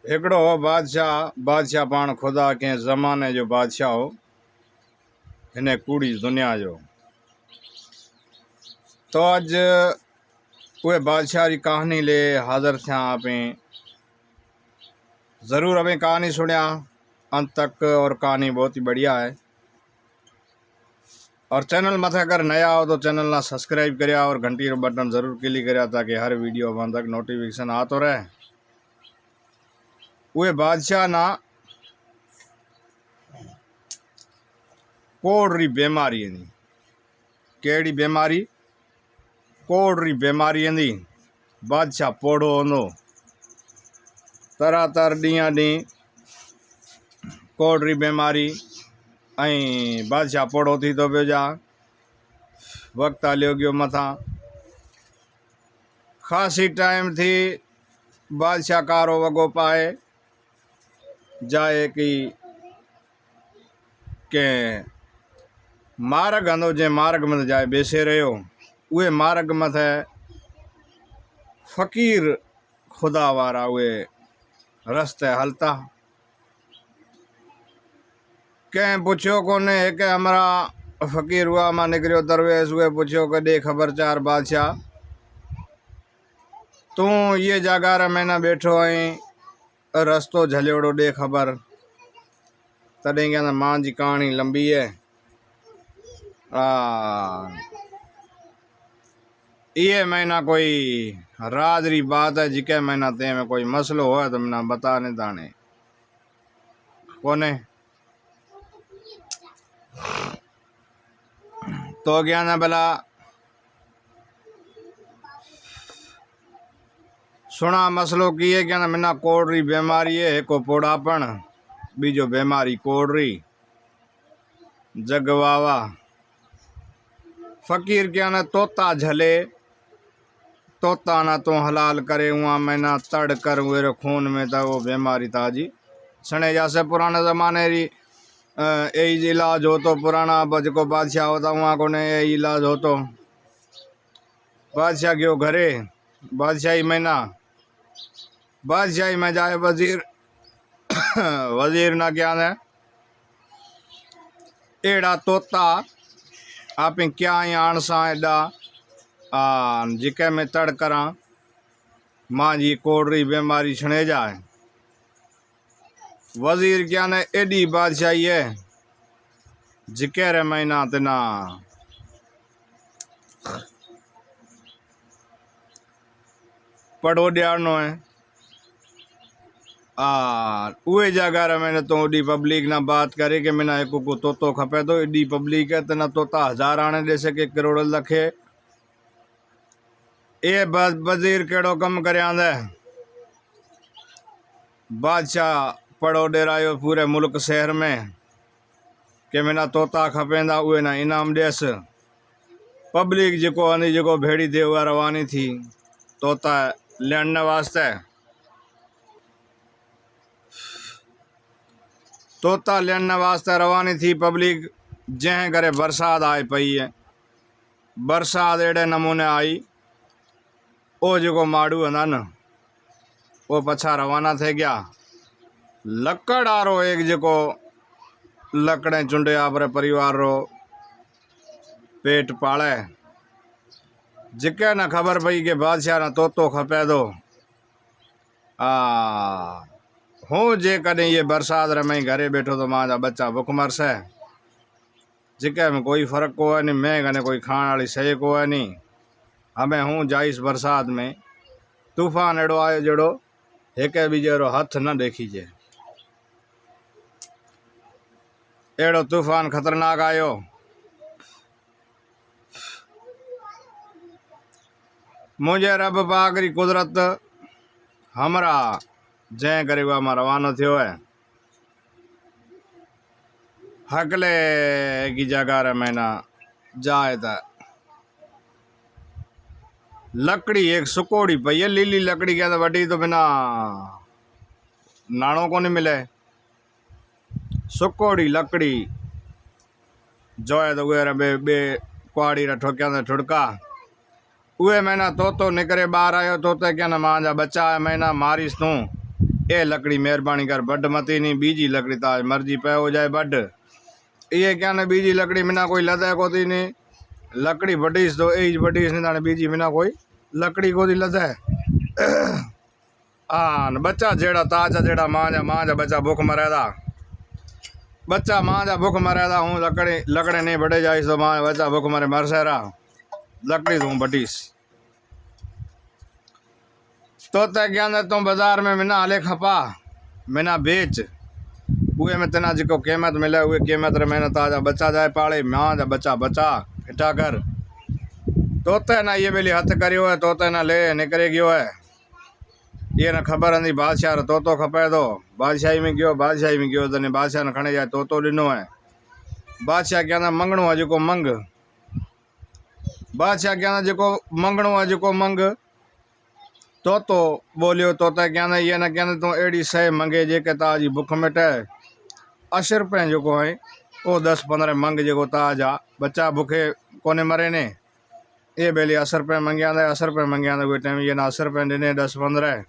हिकिड़ो हो बादशाह पाण खुदा कंहिं ज़माने जो बादशाह हो हिन कूड़ी दुनिया जो। तो अज उहे बादशाह की कहानी ले हाज़िर थिया पे। ज़रूर अभी कहानी सुनिया अंत तक, और कहानी बहुत ही बढ़िया है। और चैनल मत अगर नया हो तो चैनल ना सब्सक्राइब करिया और घंटी रो बटन ज़रूर क्लिक करिया ताकि हर वीडियो अवं तक नोटिफिकेशन आतो रहे। उहे बादशाह ना कोड़ री बीमारी थी। केड़ी बीमारी? कोड़ री बीमारी थी। बादशाह पोड़ो होंदो, तरह तरह ॾींहं ॾींहुं कोड़ री बीमारी ऐं बादशाह पोड़ो थी तो पियो जा। वक्त हलियो गयो मथा खासी टाइम थी। बादशाह कारो वगो पाए जाए कि के मार्ग हंदो जे मार्ग में जाए बेसे रहो। उहे मार्ग मथे फ़कीर खुदा वारा उहे रस्ते हलता। कें पुछो कोने, एक हमारा फ़कीर हुआ मां निकरियो दरवेश। उहे पुछो के दे खबरचार बादशाह, तू ये जगह में न बैठो ऐं रस्तो झलियोड़ो दे खबर। तॾहिं कहंदा मां जी कहानी लंबी है। ये महीना कोई राज री बात है, जिके महीना ते में कोई मसलो हो तो मना बता नहीं ताने कोने। तो क्या ना भला सुना मसलो की है। क्या ना मना कोड़ री बीमारी है, को पोड़ापन, बीजो बीमारी कोड़ री जगवावा। फ़कीर क्या ना तोता झले, तोता ना तो हलाल करे वहाँ महीना तड़ कर वेरो खून में था वो बीमारी ताजी सने जैसे पुराने ज़माने री यही इलाज हो तो पुराना बजको बादशाह होता वहाँ को ने यही इलाज हो तो बादशाह क्यों घरे बादशाही में जाए वजीर वजीर ना क्या ने एड़ा तोता आप क्या ही आणसा एडा जिके में तड़ करा मां जी कोड़री बीमारी छणे जाए। वजीर क्या ने एडी बादशाही है जिके रे महीना तना पढ़ो दियानो है। उहे जगह मैंने तो एडी पब्लिक ना बात करे कि मैंने एक को तोतो खपे तो एडी पब्लिक है तना तोता हजार आने दे सके करोड़ लखे। ये बस वजीर केड़ो कम करे आंदे। बादशाह पढ़ो डेरायो पूरे मुल्क शहर में कि मैंने तोता खपेंदा उहे ना इनाम देस। पब्लिक जिको आनी जिको भेड़ी देवा रवानी थी तोता लेने वास्ते। तोता लेने वास्ते रवानी थी पब्लिक। जैं करे बरसात आई पई है, बरसात एड़े नमूने आई ओ जो माड़ू हंदा न वो पछा रवाना थे गया। लकड़ आरो एक जो लकड़े चुंडे आपरे परिवार रो पेट पाले। जिके न खबर पई के बादशाह ना तोतो खपे दो हूँ जे कदें ये बरसात रे मैं घरे बैठो तो मां जा बच्चा भुख मरसे। जिके में कोई फर्क को है नहीं, मैं कने कोई खाने वाली शय को है नहीं। हमें हूँ जाइस बरसात में तूफान एड़ो आयो जड़ो एक बीजेरो हथ न देखीजे। एड़ो तूफान खतरनाक आयो। मुझे रब पाक री कुदरत हमरा जै गरीबा में रवानो थियो है। हकले की जगह रे मैना जाए था लकड़ी एक सुकोड़ी पई है, लीली लकड़ी के वडी तो बिना नाणो को नहीं मिले। सुकोड़ी लकड़ी जो है तो वे बे कुआड़ी रा ठोकिया ठुड़का उहे मैना तोतो निकरे बाहर आयो। तोते क्या ना मां जा बच्चा है मैना मारिस तू ए लकड़ी मेहरबानी कर बड मती नहीं, बीजी लकड़ी ताज मर्जी पे हो जाए बड। ये क्या ने बीजी लकड़ी मिना कोई लदे को थी नहीं, लकड़ी बडीस तो एज बडीस नहीं ताने बीजी मिना कोई लकड़ी को थी लदे। न बच्चा जेड़ा ताजा जेड़ा मां जा बच्चा भूख मरेदा, बच्चा मां जा भूख मरेदा हूँ लकड़ी लकड़े नहीं बड़े जाइस तो मां बच्चा भूख मरे मर सेरा लकड़ी तू बडीस। तो क्या तू बाजार में मिना हले खपा मिना बेच, उहे में तना जो कीमत मिले उहे कीमत रे मैंने ताजा बच्चा जाए पाले मां जा बच्चा बचा इटा कर। तोते ना ये बेली हथ करियो है, तोते ना ले निकरे गयो है, ये ना खबर आंदी बादशाह रो तोतो खपे तो बादशाही में गयो तने बादशाह ने खणे जाए तोतो दिनो है। बादशाह क्या मंगणो है जो मंग, बादशाह क्या जो मंगणो है जो मंग। तोतो बोलियो तोता क्या ये ना क्या तू एड़ी सह मंगे जेके ताजी भुख मिटे। 80 रुपये जो है वो 10-15 मंग जो ताजा बच्चा भूखे कोने मरे ने। ये बेली 80 रुपये मंगिया 80 रुपये मंगिया उहे टाइम ये ना 80 रुपये दिने 10-15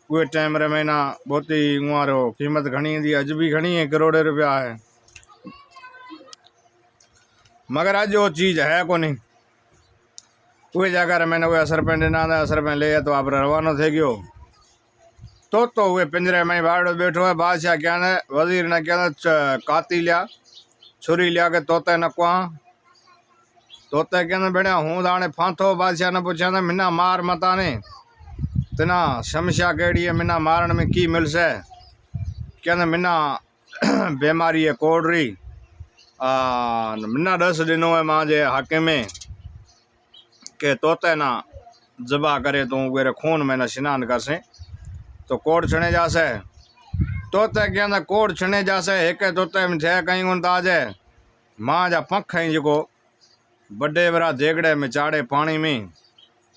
उहे टाइम रे महीना बहुती उहारो कीमत घणी थी, अज भी घणी है, करोड़े रुपया है, मगर अज वो चीज़ है को नहीं। उहे जगह मैंने उहे 80 रुपये दिना 80 रुपये ले तो आप रवानो थे गयो। तो उहे पिंजरे में बाड़ो बैठो है। बादशाह क्या ने वजीर ने क्या काती लिया छुरी लिया के तोते न कुआ, तोते क्या बेड़ा हूँ दाने फांथो। बादशाह ने पूछा था मिना मार मता ने तना समस्या केड़ी है, मिना मारण में की मिल से। क्या मिना बीमारी है कोडरी मिना 10 दिनों है मां जे हाके में के तोते ना जबा करे तू वेरे खून में न स्नान कर से तो कोड छणे जासे। तोते क्या कोड छणे जासे एक तोते में थे कहीं उन ताजे मां जा पंख ही जो बड़े बरा देगड़े में चाड़े पानी में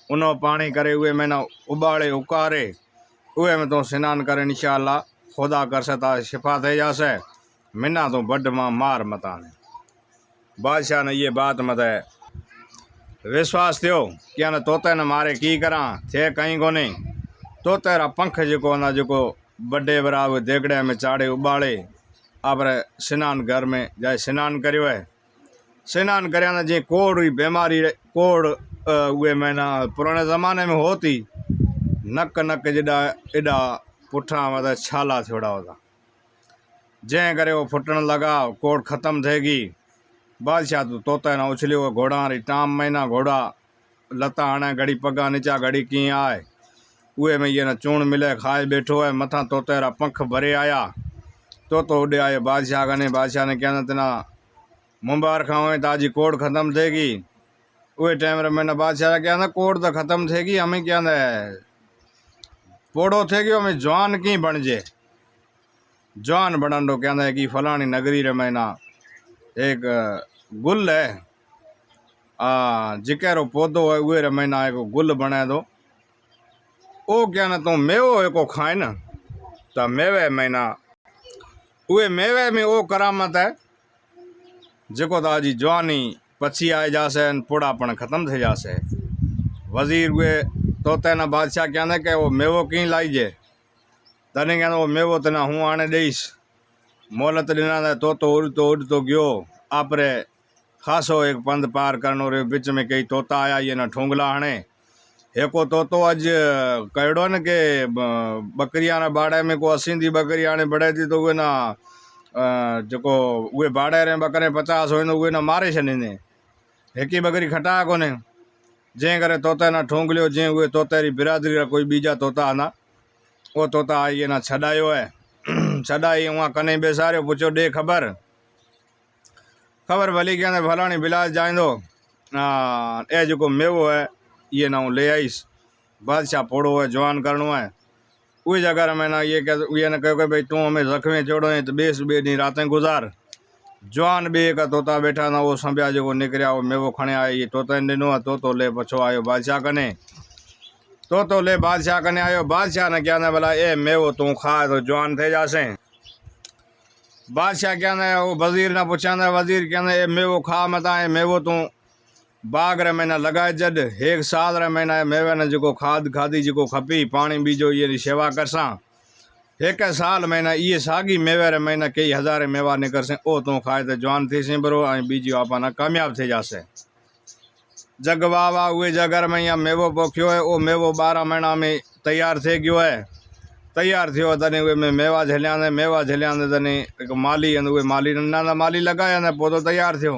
उनो पानी करे हुए में ना उबाले उकारे उहे में तो स्नान करे इंशाअल्लाह खुदा कर सता शिफा थे जासे, मिना तो बड मार मता ने। बादशाह ने ये बात मत विश्वास थियो क्या न तोते न मारे की करा थे कहीं को नहीं। तोते रा पंख जो ना जो बड़े बरा देगड़े में चाड़े उबाले आप स्नान घर में जाए स्नान करियो है। स्नान कर जी कोड़ बीमारी कोड़ उहे में ना पुराने ज़माने में होती नक नक जेड़ा एडा पुठा मतलब छाला थोड़ा होता जै करे वो फुटन लगा कोड़ ख़त्म थेगी। बादशाह तो तोता ना उछलियो घोड़ा री टाम में ना घोड़ा लता हणे घड़ी पगा नीचा घड़ी की आए उहे में ये ना चूण मिले खाए बैठो है मथा तोते रा पंख भरे आया। तो उड़े आए बादशाह कने। बादशाह ने क्या तना मुबारक हुए ताजी कोड़ ख़त्म थेगी। उहे टाइम रे मैंने बादशाह क्या ना कोड़ तो ख़त्म थेगी हमें क्या पोड़ो थे गयो हमें जवान की बन जे जवान बनन दो क्या कि फलानी नगरी रे मैना एक गुल है जिकेरो पौधो है उहे रे मैना एक गुल बने दो ओ क्या ना तू मेवो एको खाए न तो मेवे मैना उहे मेवे में वो करामत है जो ताजी जवानी पछी आए जासे पोड़ापन ख़त्म थे जासे। वजीर उहे तोते ना बादशाह क्या ने के वो मेवो की लाइजे तने क्या वो मेवो तना हूँ आने देस मोहलत दिना तो उड़तो गयो आपरे खासो एक पंध पार करनो रे बिच में कई तोता आया ये ना ठोंगला हणे एको तोतो अज कहो न के बकरिया ना बाड़े में को असींदी बकरी आने बड़े थी तो वे ना जो उहे बाड़े रे बकरे 50 हो उहे ना मारे छॾींदे एक ही बकरी खटा कोने जै करे तोते ना ठोंग लियो जै उहे तोते री बिरादरी रा कोई बीजा तोता आना वो तोता आई ना छॾायो है छॾाई वहाँ कने बेसारियो पुछो दे खबर भली क्या फलानी बिलास जाइंदो ए जो मेवो है ये ना ले आईस बादशाह पोड़ो है जवान करनो है। उस जगह में ना ये न कहो भाई तू हमें जख्मे जोड़ो है तो बेस बे डी रातें गुजार जवान बे का तोता बैठा ना वो संभ्या जो निकरिया वो मेवो खणे आयो ये तोता दिनो तो ले पछो आयो बादशाह कने तो ले बादशाह कने आयो। बादशाह ने क्या ना भला ए मेवो तू खा तो जवान थे जासे। बादशाह क्या ना वो वजीर ना पूछा ना वजीर क्या ना ए मेवो खा मता ए मेवो तू बाग रे महीना लगाए जड एक साल रे महीना मेवे ने जो खाद खादी जो खपी पानी बीजो ये सेवा करसा एक साल महीना ये सागी मेवे महीना कई हज़ारे मेवा निकर से ओ तू खाए तो जवान थी सी बरो बीजी आपना कामयाब थी जासे। जग वाह उहे जगर में यहाँ मेवो पोखियो है ओ मेवो 12 महीना में तैयार थे गयो है। तैयार थो तने उहे में मेवा झलिया तने एक माली उहे माली ना माली लगाया ने पौधो तैयार थो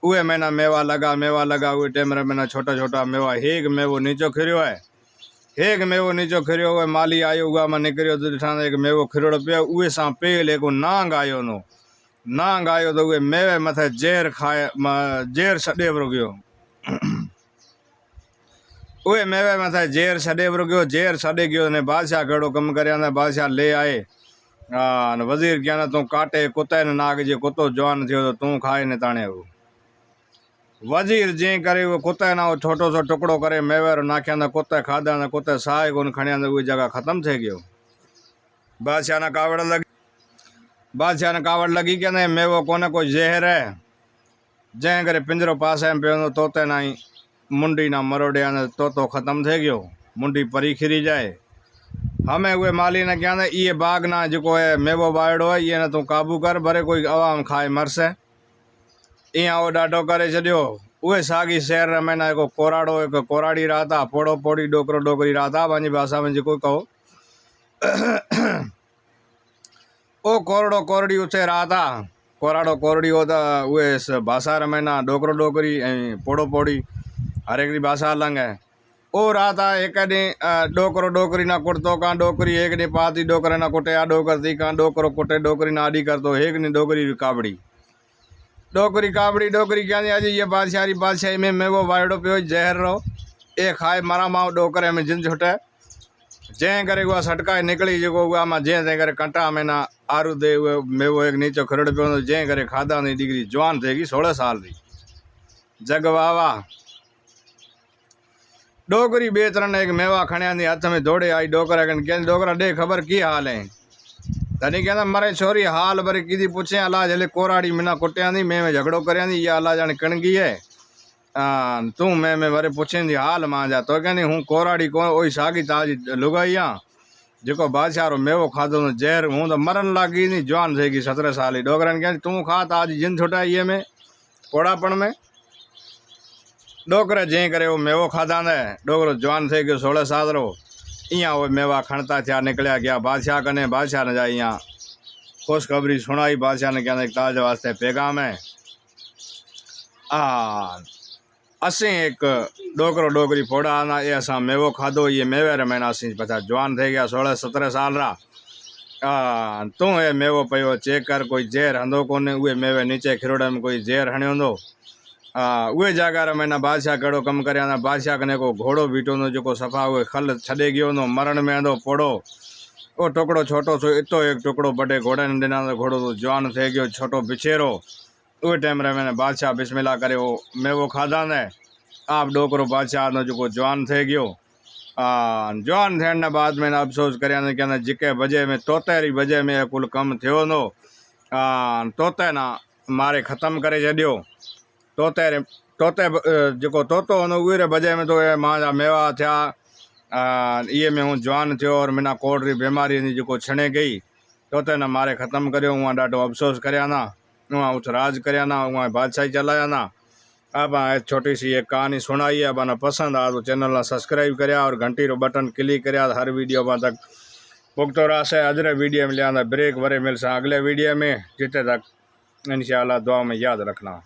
उहे महीना मेवा लगा उहे टाइम महीना छोटा छोटा मेवा हेग मेवो नीचो खिरियो है। हेग मेवो नीचो खिरियो उहे माली आयो उगा में निकरियो तो ॾिठा एक मेवो खिरड़ो पियो उहे सां पेल एक नांग आयो नो नांग आयो तो उहे मेवे मथे ज़ेर खाए ज़ेर छॾे वरो गयो। उहे मेवे मथे ज़ेर छॾे वरो गयो ज़ेर छॾे गयो ने बादशाह कहिड़ो कमु करे ने बादशाह ले आए न वज़ीर क्या तूं काटे कुत्ते ने नाग जे कुत्तो जवान थियो तो तूं खाए ने ताणे वो वज़ीर जी करे वो कुत्ते ना छोटो सो टुकड़ो करे मेवे रो नाख्या न कुत्ते खाधा न कुत्ते साए कोन खणिया न उहे जगह ख़त्म थी गयो। बादशाह ने कावड़ लगी क्या ने मेवो कोने कोई ज़हर है जंहिं करे पिंजरो पासे में पियो तोते ना ही मुंडी ना मरोड़िया ने तो ख़त्म थे गयो मुंडी परी खिरी जाए। हमें उहे माली ने क्या ये बाग ना जो है मेवो बाड़ो है ये ना तू काबू कर भरे कोई आवाम खाए मरसे इं वो डाटो करे छो। उहे सागी शहर में ना एक कोराड़ो एक कोराड़ी रहा था पोड़ो पोड़ी डोकरो डोकरी रहा था पंहिंजी भाषा में जो कहो ओ कोरड़ो कोरड़ी उसे रहा था कोराड़ो कोरड़ी हो उहे भाषा में ना डोकरो डोकरी पोड़ो पोड़ी हर एक भाषा अलग है। ओ रहा था एक ॾींहुं डोकरो डोकरी ना कुटतो का डोकरी एक ॾींहुं पाती डोकरे ना कुटे आ डोकरती का डोकरो कुटे डोकरी ना आड़ी करतो एक ॾींहुं डोकरी काबड़ी डोकरी क्या अज ये बादशाही में मेवो वायड़ो पियो जहर रो ए खाए मरा माओ डोकरे में जिन छुटे जैं करे उहा सटकाए निकली जो उहा मां जैं तंहिं करे कंटा में ना आरू दे उहे मेवो एक नीचो खिरड़ पियो जैं करे खाधा नहीं डिग्री जवान थे 16 साल री जग वाह डोकरी बे तरह एक मेवा खणिया हथ में दौड़े आई डोकरा कहते डोकरा दे खबर की हाल है तनी कहना मरे छोरी हाल भरे की पूछे अला जले कोराड़ी मिना कुटिया मैं झगड़ो करिया ये अला जाने कणगी है तू मैं वरे पूछेंदी हाल मां जा तो कहनी हूँ कोराड़ी को ओई सागी ताजी लुगाई हाँ जो बादशाह रो मेवो खाधो न जहर हूँ तो मरन लगी नी जवान थी 17 साल ही डोकरन कहनी तू खा ताज जिन छुटाई ये में पोड़ापण में डोकरे जैं करे वो मेवो खाधा ने डोकरो जवान थे गयो 16 साल रो इं वो मेवा खणता थिया निकलिया गया बादशाह कने बादशाह ने जाए यहाँ खुशखबरी सुनाई बादशाह ने कहना ताज वास्ते पैगाम है असी एक डोकरो डोकरी फोड़ा ना ये असा मेवो खाधो ये मेवे रे महीना असी पछा जवान थे गया 16-17 साल रा तू ये मेवो पयो चेक कर कोई जहर हंदो कोने उहे मेवे नीचे खिरोड़े में कोई जहर हणियो हूंदो उहे जगह महीना बादशाह कहिड़ो कमु करे आना बादशाह कने को घोड़ो बीठो हूंदो जेको सफ़ा उहे खल छॾे गयो हूंदो मरण में हंदो पोड़ो वो टुकड़ो छोटो सो इतो एक टुकड़ो बड़े घोड़े ने ॾिना घोड़ो तो जवान थे गयो छोटो बिछेरो उहे टाइम रे मैंने बादशाह बिस्मिल्लाह करे वो मेवो खाधा ने आप डोकरो बादशाह नो जो जवान थे गयो जवान थियण ने बाद में अफसोस करिया ने कहना जिके वजह में तोते री वजह में कुल कम थियो हूंदो तोते ना मारे ख़त्म करे छॾियो तोते जो तोतो हूंदो उहे वजह में तो मां जा मेवा थिया ये में हूँ जवान थियो और मिना कोड़ री बीमारी जो छणे गई तोते ना मारे ख़त्म करियो उहा ॾाढो अफसोस करिया ना उहा उस राज करिया ना उहा बादशाही चलाया ना। अब छोटी सी एक कहानी सुनाई है बना पसंद आ तो चैनल ना सब्सक्राइब करिया और घंटी रो बटन क्लिक करिया हर वीडियो में तक पुगतो रहसे अजरे वीडियो में लिया ब्रेक वरे मिलसा अगले वीडियो में जिते तक इंशाअल्लाह दुआ में याद रखना।